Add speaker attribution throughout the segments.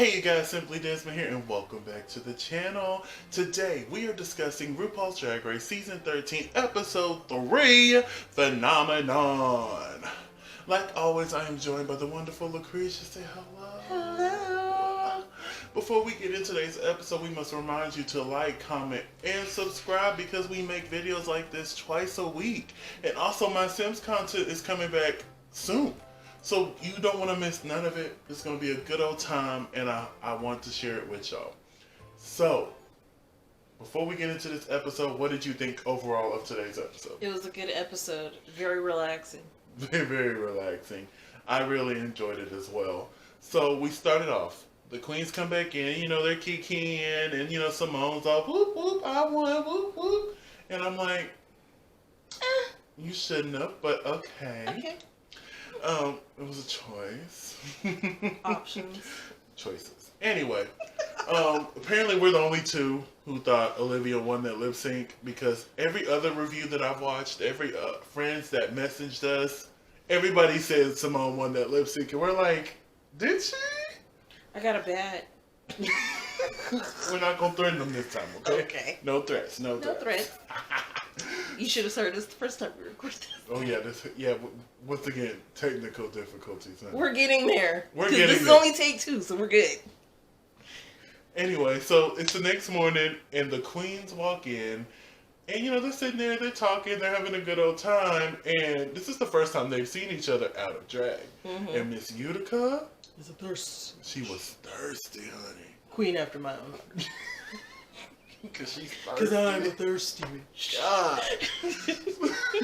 Speaker 1: Hey you guys, Simply Desmond here and welcome back to the channel. Today we are discussing RuPaul's Drag Race Season 13 Episode 3 Phenomenon. Like always, I am joined by the wonderful LACRESHA. Say hello.
Speaker 2: Hello.
Speaker 1: Before we get into today's episode, we must remind you to like, comment, and subscribe because we make videos like this twice a week. And also my Sims content is coming back soon. So you don't want to miss none of it. It's going to be a good old time, and I want to share it with y'all. So, before we get into this episode, what did you think overall of today's episode?
Speaker 2: It was a good episode. Very relaxing.
Speaker 1: Very, very relaxing. I really enjoyed it as well. So, we started off. The queens come back in, they're kikiing, and, Simone's all, whoop, whoop, I won, whoop, whoop. And I'm like, you shouldn't have, but okay.
Speaker 2: Okay.
Speaker 1: It was a choice.
Speaker 2: Options.
Speaker 1: Choices. Anyway, apparently we're the only two who thought Olivia won that lip sync because every other review that I've watched, every friends that messaged us, everybody said Simone won that lip sync, and we're like, did she?
Speaker 2: I got a bat.
Speaker 1: We're not gonna threaten them this time, okay?
Speaker 2: Okay.
Speaker 1: No threats. No
Speaker 2: No
Speaker 1: threats.
Speaker 2: threat. You should have heard this the first time we recorded this.
Speaker 1: Oh yeah, once again, technical difficulties. Huh?
Speaker 2: We're getting there.
Speaker 1: We're
Speaker 2: 'Cause
Speaker 1: getting
Speaker 2: this is
Speaker 1: there.
Speaker 2: only take 2, so we're good.
Speaker 1: Anyway, so it's the next morning, and the queens walk in, and they're sitting there, they're talking, they're having a good old time, and this is the first time they've seen each other out of drag.
Speaker 2: Mm-hmm.
Speaker 1: And Miss Utica,
Speaker 2: It's a thirst.
Speaker 1: she was thirsty, honey.
Speaker 2: Queen after my own heart.
Speaker 1: Because she's thirsty.
Speaker 2: Because I'm a thirsty bitch.
Speaker 1: God.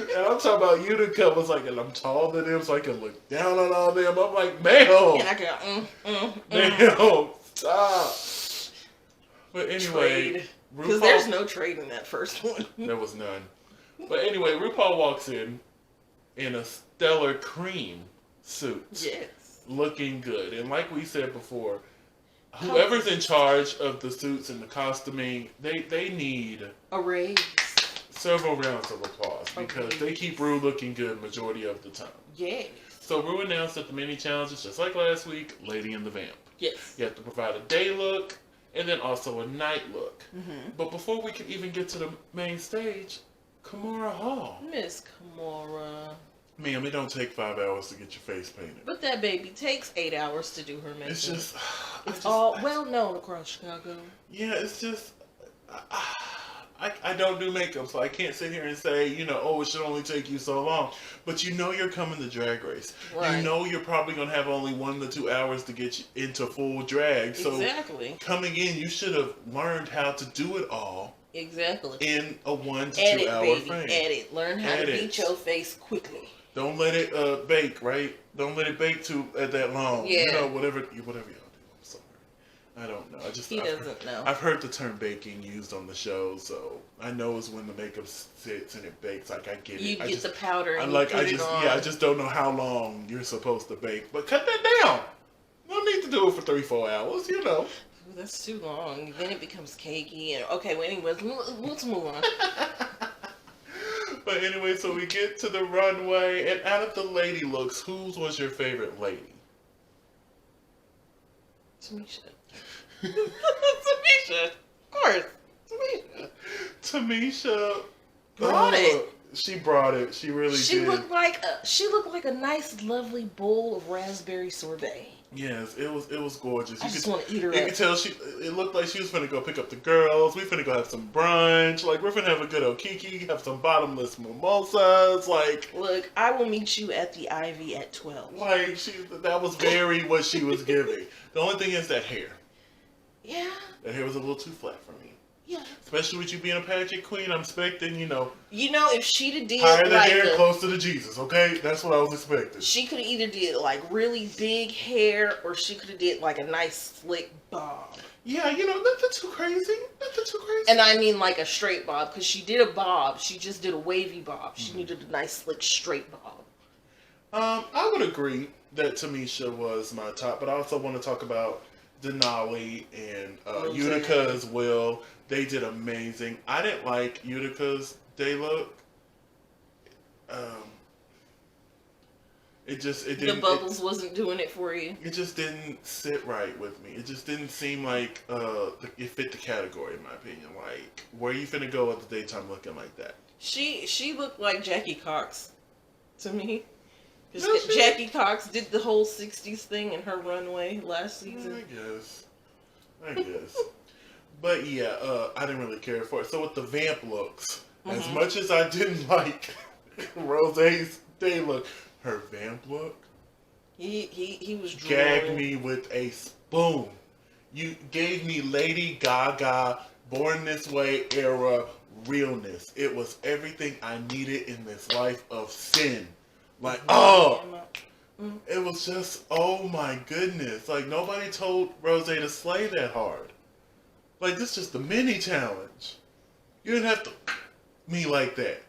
Speaker 1: And I'm talking about Utica was like, and I'm taller than them, so I can look down on all them. I'm like, ma'am.
Speaker 2: And I go,
Speaker 1: Ma'am, stop. But anyway,
Speaker 2: trade. Because
Speaker 1: RuPaul,
Speaker 2: there's no trade in that first one.
Speaker 1: there was none. But anyway, RuPaul walks in a stellar cream suit.
Speaker 2: Yes.
Speaker 1: Looking good. And like we said before, whoever's in charge of the suits and the costuming, they need
Speaker 2: A raise.
Speaker 1: several rounds of applause because they keep Ru looking good majority of the time.
Speaker 2: Yes.
Speaker 1: So Ru announced that the mini challenges, just like last week, Lady and the Vamp.
Speaker 2: Yes.
Speaker 1: You have to provide a day look and then also a night look.
Speaker 2: Mm-hmm.
Speaker 1: But before we can even get to the main stage, Kimora Hall.
Speaker 2: Miss Kimora.
Speaker 1: Ma'am, it don't take 5 hours to get your face painted.
Speaker 2: But that baby takes 8 hours to do her makeup.
Speaker 1: It's just...
Speaker 2: It's all well known across Chicago.
Speaker 1: Yeah, it's just... I don't do makeup, so I can't sit here and say, oh, it should only take you so long. But you're coming to Drag Race.
Speaker 2: Right.
Speaker 1: You're probably going to have only 1 to 2 hours to get you into full drag. So
Speaker 2: Exactly.
Speaker 1: coming in, you should have learned how to do it all
Speaker 2: Exactly.
Speaker 1: in a 1 to 2
Speaker 2: Edit,
Speaker 1: hour
Speaker 2: baby.
Speaker 1: frame.
Speaker 2: Edit. Learn how to
Speaker 1: Edit.
Speaker 2: beat your face quickly.
Speaker 1: Don't let it bake, right? Don't let it bake that long.
Speaker 2: Yeah.
Speaker 1: Whatever y'all do. I'm sorry. I don't know.
Speaker 2: He doesn't know.
Speaker 1: I've heard the term baking used on the show, so I know it's when the makeup sits and it bakes. Like I get
Speaker 2: You
Speaker 1: it.
Speaker 2: get the powder and you put it on.
Speaker 1: I just don't know how long you're supposed to bake. But cut that down. No need to do it for 3-4 hours.
Speaker 2: Ooh, that's too long. Then it becomes cakey. And okay, well, anyways, let's move on.
Speaker 1: But anyway, so we get to the runway, and out of the lady looks, whose was your favorite lady?
Speaker 2: Tamisha. Tamisha. Of course. Tamisha.
Speaker 1: Tamisha
Speaker 2: Brought it.
Speaker 1: She brought it. She really did.
Speaker 2: She looked like a nice, lovely bowl of raspberry sorbet.
Speaker 1: Yes, it was gorgeous.
Speaker 2: I just want to eat her
Speaker 1: You
Speaker 2: up.
Speaker 1: could tell it looked like she was finna go pick up the girls. We finna go have some brunch. Like, we're finna have a good old kiki, have some bottomless mimosas. Like,
Speaker 2: Look, I will meet you at the Ivy at 12.
Speaker 1: that was very what she was giving. The only thing is that hair.
Speaker 2: Yeah.
Speaker 1: That hair was a little too flat for me.
Speaker 2: Yeah.
Speaker 1: Especially with you being a pageant queen, I'm expecting,
Speaker 2: If she'd have did
Speaker 1: higher the
Speaker 2: like
Speaker 1: hair, closer to Jesus, okay? That's what I was expecting.
Speaker 2: she could have either did like really big hair or she could have did like a nice slick bob.
Speaker 1: Yeah, nothing too crazy. Nothing too crazy.
Speaker 2: And I mean like a straight bob because she did a bob. She just did a wavy bob. She needed a nice slick straight bob.
Speaker 1: I would agree that Tamisha was my top, but I also want to talk about Denali and Utica as well. They did amazing. I didn't like Utica's day look. It
Speaker 2: The
Speaker 1: didn't.
Speaker 2: bubbles wasn't doing it for you.
Speaker 1: It just didn't sit right with me. It just didn't seem like it fit the category, in my opinion. Like, where you finna go at the daytime looking like that?
Speaker 2: She looked like Jackie Cox to me. Because
Speaker 1: No,
Speaker 2: Jackie Cox did the whole 60s thing in her runway last season.
Speaker 1: I guess. But yeah, I didn't really care for it. So with the vamp looks, as much as I didn't like Rose's day look, her vamp look,
Speaker 2: he was
Speaker 1: gagged me with a spoon. You gave me Lady Gaga, Born This Way era realness. It was everything I needed in this life of sin. Like, it was just, oh my goodness. Like, nobody told Rose to slay that hard. Like, this is just a mini challenge. You didn't have to me like that.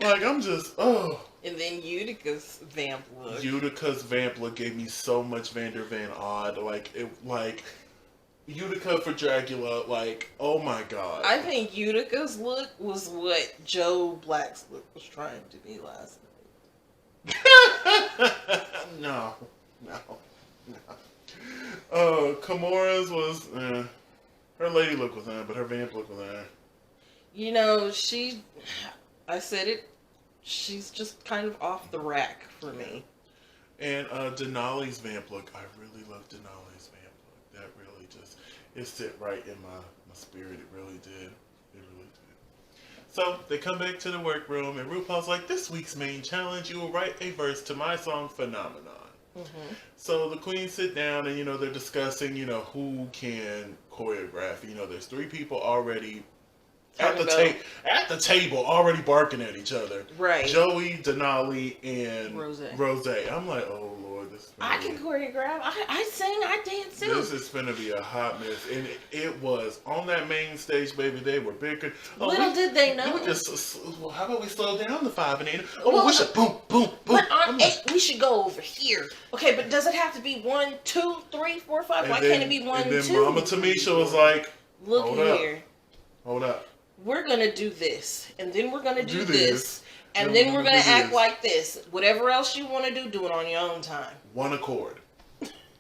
Speaker 1: Like, I'm just,
Speaker 2: And then Utica's vamp look.
Speaker 1: Utica's vamp look gave me so much Vander Van Odd. Like Utica for Dracula. Like, oh my god.
Speaker 2: I think Utica's look was what Joe Black's look was trying to be last night.
Speaker 1: No. Kimura's was, her lady look was on, but her vamp look was on.
Speaker 2: You know, I said it, she's just kind of off the rack for me.
Speaker 1: And Denali's vamp look, I really love Denali's vamp look. That really just, it sit right in my spirit. It really did. It really did. So they come back to the workroom, and RuPaul's like, this week's main challenge, you will write a verse to my song Phenomenon.
Speaker 2: Mm-hmm.
Speaker 1: So the queens sit down and, they're discussing, who can choreograph. There's 3 people already at the table already barking at each other.
Speaker 2: Right.
Speaker 1: Joey, Denali, and
Speaker 2: Rose.
Speaker 1: I'm like, oh Lord, this is
Speaker 2: I can choreograph. I sing, I dance too.
Speaker 1: This is finna be a hot mess. And it was on that main stage, baby, they were bickering.
Speaker 2: Little did they know.
Speaker 1: Well, how about we slow down the 5 and 8? We should boom, boom, boom.
Speaker 2: But on 8, we should go over here. Okay, but does it have to be 1, 2, 3, 4, 5? Why can't it be 1, 2?
Speaker 1: And then Mama Tamisha was like,
Speaker 2: look here.
Speaker 1: Hold up.
Speaker 2: We're going to do this, and then we're going to do this, and then we're going to act like this. Whatever else you want to do it on your own time.
Speaker 1: One accord.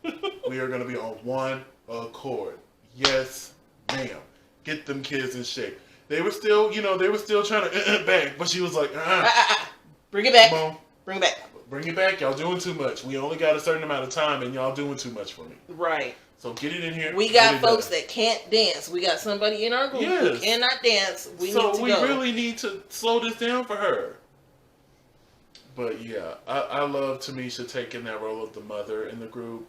Speaker 1: We are going to be on one accord. Yes, ma'am. Get them kids in shape. They were still, trying to back, but she was like,
Speaker 2: Bring it back.
Speaker 1: Come on.
Speaker 2: Bring it back.
Speaker 1: Bring it back. Y'all doing too much. We only got a certain amount of time, and y'all doing too much for me.
Speaker 2: Right.
Speaker 1: So get it in here.
Speaker 2: We got folks that can't dance. We got somebody in our group who cannot dance. We need to go. So
Speaker 1: we really need to slow this down for her. But yeah, I love Tamisha taking that role of the mother in the group.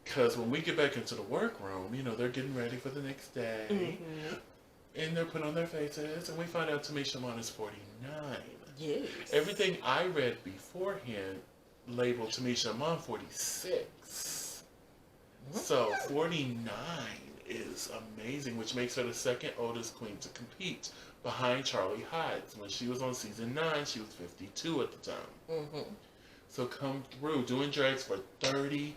Speaker 1: Because when we get back into the workroom, they're getting ready for the next day. Mm-hmm. And they're putting on their faces. And we find out Tamisha Iman is 49.
Speaker 2: Yes.
Speaker 1: Everything I read beforehand labeled Tamisha Iman 46. So 49 is amazing, which makes her the second oldest queen to compete, behind Charlie Hides. When she was on season 9, she was 52 at the time. Mm-hmm. So come through, doing drags for 30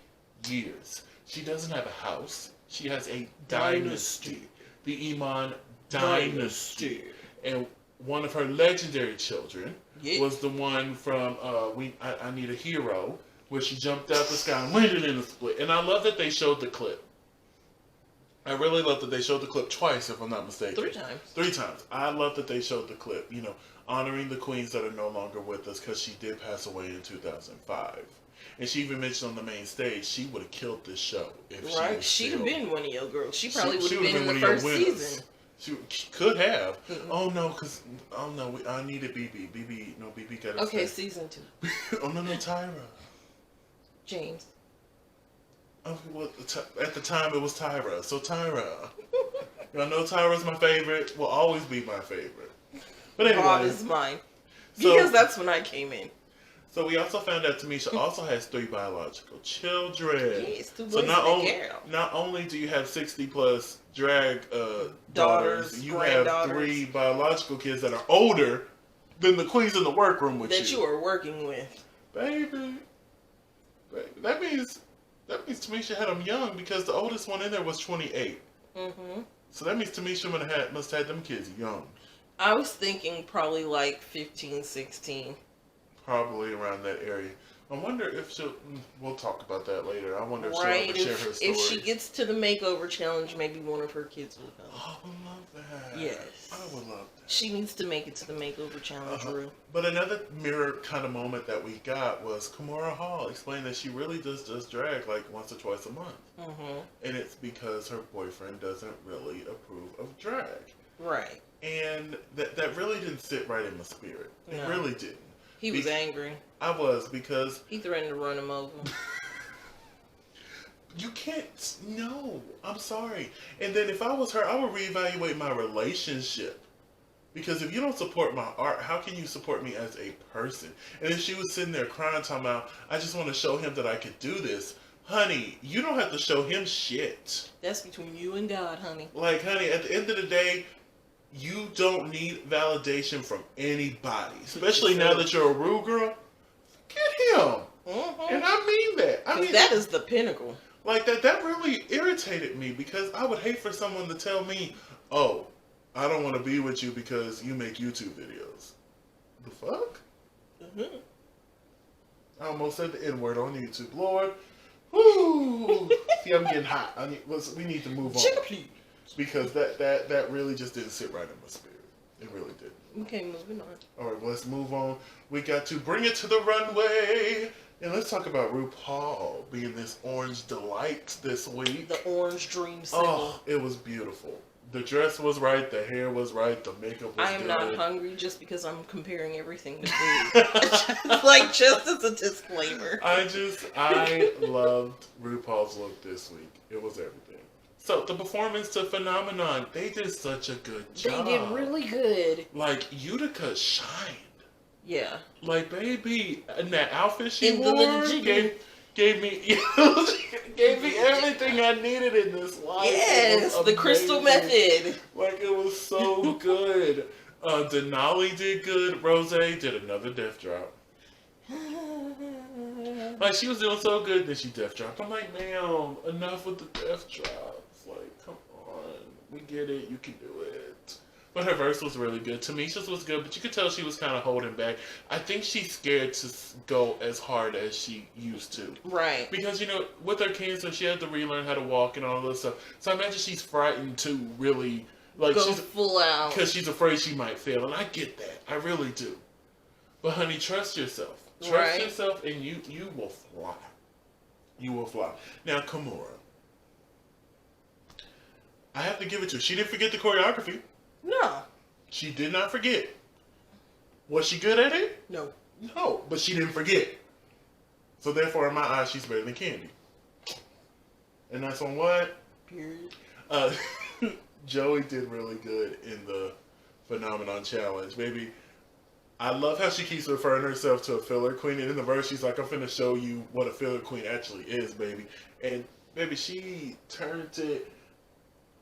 Speaker 1: years. She doesn't have a house. She has a dynasty. The Iman dynasty. And one of her legendary children was the one from I Need a Hero, where she jumped out the sky and landed in a split. And I love that they showed the clip. I really love that they showed the clip twice, if I'm not mistaken.
Speaker 2: 3 times.
Speaker 1: 3 times. I love that they showed the clip, honoring the queens that are no longer with us, because she did pass away in 2005. And she even mentioned on the main stage, she would have killed this show if she was
Speaker 2: She'd have been one of your girls. She probably would have
Speaker 1: been
Speaker 2: in the first season.
Speaker 1: She could have. Mm-hmm. I needed BB. BB got it.
Speaker 2: Okay, season 2.
Speaker 1: No, Tyra.
Speaker 2: James.
Speaker 1: Okay, well, at the time it was Tyra. So Tyra. Y'all know Tyra's my favorite. Will always be my favorite. But anyway.
Speaker 2: Bob is mine. Because that's when I came in.
Speaker 1: So we also found out Tamisha also has 3 biological children.
Speaker 2: Yes, 2 boys
Speaker 1: so
Speaker 2: and
Speaker 1: not only do you have 60 plus drag daughters, you have 3 biological kids that are older than the queens in the workroom with you.
Speaker 2: That you are working with.
Speaker 1: Baby. That means Tamisha had them young, because the oldest one in there was 28. Mm-hmm. So that means Tamisha must have had them kids young.
Speaker 2: I was thinking probably like 15, 16.
Speaker 1: Probably around that area. I wonder if she'll. We'll talk about that later. I wonder if
Speaker 2: Right.
Speaker 1: she'll ever share her story.
Speaker 2: If she gets to the makeover challenge, maybe one of her kids will come.
Speaker 1: Oh, I would love that.
Speaker 2: Yes.
Speaker 1: I would love that.
Speaker 2: She needs to make it to the makeover challenge, Ru.
Speaker 1: But another mirror kind of moment that we got was Kimora Hall explained that she really does drag like once or twice a month.
Speaker 2: Mm-hmm.
Speaker 1: And it's because her boyfriend doesn't really approve of drag.
Speaker 2: Right.
Speaker 1: And that really didn't sit right in my spirit. It
Speaker 2: No.
Speaker 1: really didn't.
Speaker 2: He was angry.
Speaker 1: I was, because
Speaker 2: He threatened to run him over.
Speaker 1: you can't. No, I'm sorry. And then if I was her, I would reevaluate my relationship. Because if you don't support my art, how can you support me as a person? And then she was sitting there crying, talking about, I just want to show him that I could do this. Honey, you don't have to show him shit.
Speaker 2: That's between you and God, honey.
Speaker 1: Like, honey, at the end of the day, you don't need validation from anybody. Especially now that you're a Ru girl. Get him.
Speaker 2: Mm-hmm.
Speaker 1: And I mean that. I mean,
Speaker 2: that is the pinnacle.
Speaker 1: like that really irritated me, because I would hate for someone to tell me, oh, I don't want to be with you because you make YouTube videos. The fuck?
Speaker 2: Mm-hmm.
Speaker 1: I almost said the N-word on YouTube. Lord. Whoo. See, I'm getting hot. We need to move on.
Speaker 2: Please.
Speaker 1: Because that really just didn't sit right in my spirit. It really didn't.
Speaker 2: Okay, moving on.
Speaker 1: All right, well, let's move on. We got to bring it to the runway. And let's talk about RuPaul being this orange delight this week.
Speaker 2: The orange dream symbol.
Speaker 1: Oh, it was beautiful. The dress was right, the hair was right, the makeup was
Speaker 2: I am
Speaker 1: good.
Speaker 2: not hungry just because I'm comparing everything to food. Like, just as a disclaimer.
Speaker 1: I loved RuPaul's look this week. It was everything. So, the performance to Phenomenon, they did such a good job.
Speaker 2: They did really good.
Speaker 1: Like, Utica shined.
Speaker 2: Yeah.
Speaker 1: Like, baby, and that outfit she
Speaker 2: In the
Speaker 1: wore
Speaker 2: little
Speaker 1: gave me everything I needed in this life.
Speaker 2: Yes, the crystal method.
Speaker 1: Like, it was so good. Denali did good. Rose did another death drop. Like, she was doing so good that she death dropped. I'm like, ma'am, enough with the death drops. Like, come on. We get it. You can do it. But her verse was really good. Tamisha's was good, but you could tell she was kind of holding back. I think she's scared to go as hard as she used to.
Speaker 2: Right.
Speaker 1: Because, you know, with her cancer, she had to relearn how to walk and all this stuff. So I imagine she's frightened to really, like,
Speaker 2: Go
Speaker 1: she's
Speaker 2: full out.
Speaker 1: because she's afraid she might fail. And I get that. I really do. But, honey, trust yourself. Trust yourself, and you will fly. You will fly. Now, Kimora. I have to give it to her. She didn't forget the choreography.
Speaker 2: No.
Speaker 1: She did not forget. Was she good at it?
Speaker 2: No.
Speaker 1: No, but she didn't forget. So therefore, in my eyes, she's better than Candy. And that's on what?
Speaker 2: Period.
Speaker 1: Joey did really good in the Phenomenon Challenge. Baby, I love how she keeps referring herself to a filler queen. And in the verse, she's like, I'm finna show you what a filler queen actually is, baby. And, baby, she turned it.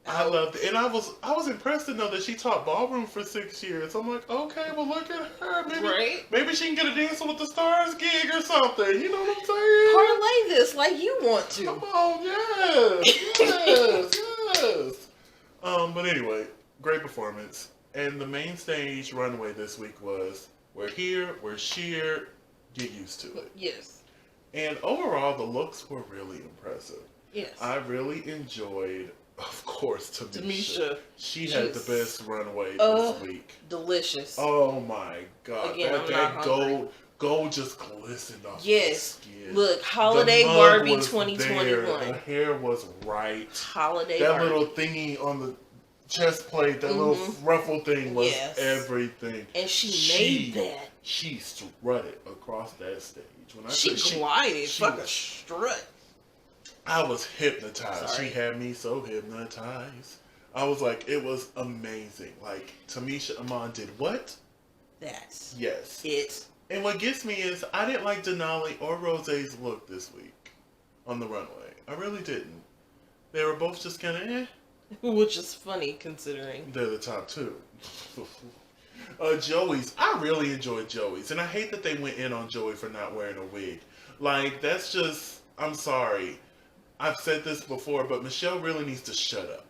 Speaker 1: I loved it. And I was impressed to know that she taught ballroom for 6 years. I'm like, okay, well, look at her. Maybe she can get a Dancing with the Stars gig or something. You know what I'm saying?
Speaker 2: Parlay this like you want to.
Speaker 1: Come on, yes. But anyway, great performance. And the main stage runway this week was, we're here, we're sheer, get used to it.
Speaker 2: Yes.
Speaker 1: And overall, the looks were really impressive.
Speaker 2: Yes.
Speaker 1: I really enjoyed, of course, Tamisha. She had the best runway this week.
Speaker 2: Delicious.
Speaker 1: Oh my God.
Speaker 2: Again,
Speaker 1: that gold just glistened off the skin.
Speaker 2: Look, Holiday Barbie
Speaker 1: was
Speaker 2: 2021.
Speaker 1: There. The hair was right.
Speaker 2: Holiday
Speaker 1: That
Speaker 2: Barbie.
Speaker 1: little thingy on the chest plate, that little ruffle thing was everything.
Speaker 2: And she made that.
Speaker 1: She strutted across that stage. When I
Speaker 2: she glided. Fucking strut.
Speaker 1: I was hypnotized. She had me so hypnotized. I was like, it was amazing. Like, Tamisha Iman did what?
Speaker 2: That's
Speaker 1: it. And what gets me is, I didn't like Denali or Rose's look this week on the runway. I really didn't. They were both just kind of
Speaker 2: Which is funny, considering
Speaker 1: they're the top two. Joey's. I really enjoyed Joey's. And I hate that they went in on Joey for not wearing a wig. Like, that's just, I'm sorry. I've said this before, but Michelle really needs to shut up.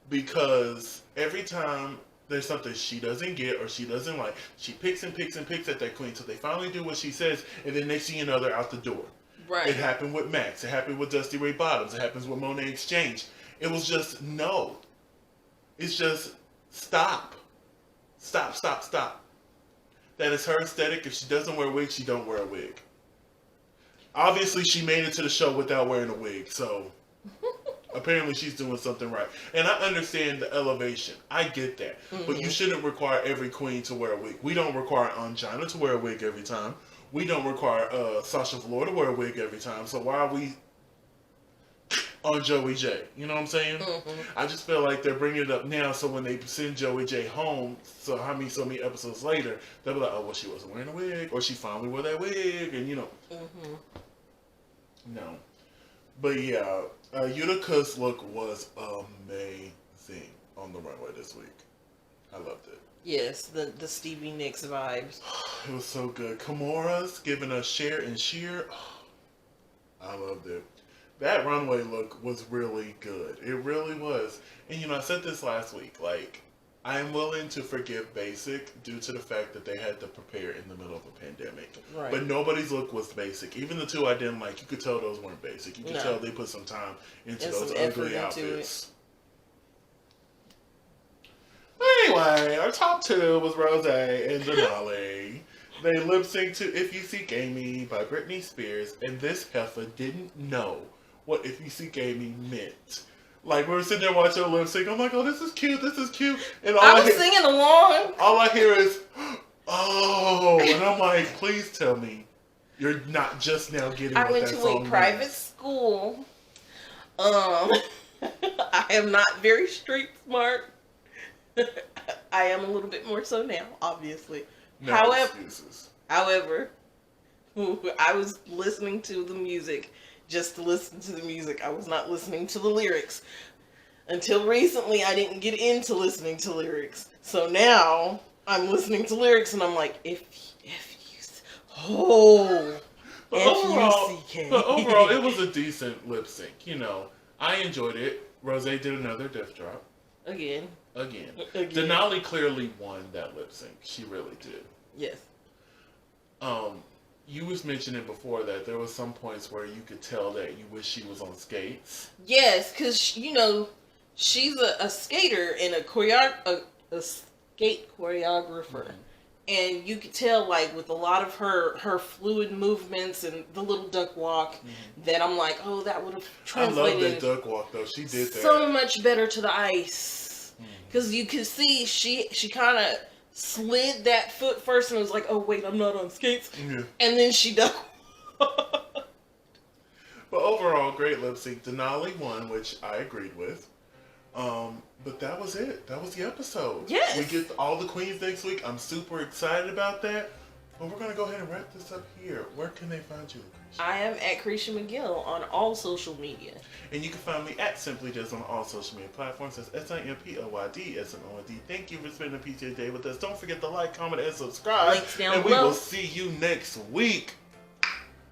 Speaker 1: Because every time there's something she doesn't get or she doesn't like. She picks and picks and picks at that queen. So they finally do what she says, and then next thing you know, they're out the door.
Speaker 2: Right.
Speaker 1: It happened with Max. It happened with Dusty Ray Bottoms. It happens with Monet Exchange. It was just, no. It's just, stop. Stop, stop, stop. That is her aesthetic. If she doesn't wear a wig, she don't wear a wig. Obviously, she made it to the show without wearing a wig, so apparently she's doing something right. And I understand the elevation. I get that. But you shouldn't require every queen to wear a wig. We don't require Angina to wear a wig every time. We don't require Sasha Velour to wear a wig every time. So why are we on Joey J? You know what I'm saying? I just feel like they're bringing it up now, so when they send Joey J home, so many episodes later, they'll be like, oh, well, she wasn't wearing a wig, or she finally wore that wig, and you know. No. But yeah, Utica's look was amazing on the runway this week. I loved it.
Speaker 2: Yes, the Stevie Nicks vibes.
Speaker 1: It was so good. Kimora's giving us Cher and Sheer. I loved it. That runway look was really good. It really was. And you know, I said this last week, like, I am willing to forgive Basic due to the fact that they had to prepare in the middle of a pandemic.
Speaker 2: Right.
Speaker 1: But nobody's look was basic. Even the two I didn't like, you could tell those weren't basic. You could tell they put some time into those ugly outfits. Anyway, our top two was Rose and Denali. They lip synced to If You Seek Amy by Britney Spears, and this heifer didn't know what If You Seek Amy meant. Like, we were sitting there watching her lip sync. I'm like, oh, this is cute, this is cute. And
Speaker 2: I was singing along.
Speaker 1: All I hear is, oh, and I'm like, please tell me you're not just now getting what that song means. I went to a private school.
Speaker 2: I am not very street smart. I am a little bit more so now, obviously.
Speaker 1: No excuses.
Speaker 2: However, I was listening to the music just to listen to the music. I was not listening to the lyrics. Until recently, I didn't get into listening to lyrics. So now, I'm listening to lyrics and I'm like,
Speaker 1: overall, it was a decent lip sync. You know, I enjoyed it. Rose did another death drop.
Speaker 2: Again.
Speaker 1: Denali clearly won that lip sync. She really did.
Speaker 2: Yes.
Speaker 1: You was mentioning before that there was some points where you could tell that you wish she was on skates.
Speaker 2: Yes, because, you know, she's a skater and a skate choreographer. And you could tell, like, with a lot of her fluid movements and the little duck walk, that I'm like, oh, that would have translated.
Speaker 1: I love that duck walk, though. She did that.
Speaker 2: So much better to the ice. Because you could see she kind of slid that foot first and was like, oh, wait, I'm not on skates.
Speaker 1: Yeah.
Speaker 2: And then she duck.
Speaker 1: But overall, great lip sync. Denali won, which I agreed with. But that was it. That was the episode.
Speaker 2: Yes.
Speaker 1: We get all the queens next week. I'm super excited about that. But we're going to go ahead and wrap this up here. Where can they find you, LaCresha?
Speaker 2: I am at Cresha McGill on all social media.
Speaker 1: And you can find me at Simply Just on all social media platforms. That's SIMPLYDSMOD. Thank you for spending a PTA day with us. Don't forget to like, comment, and subscribe.
Speaker 2: Links down
Speaker 1: below. And we will see you next week.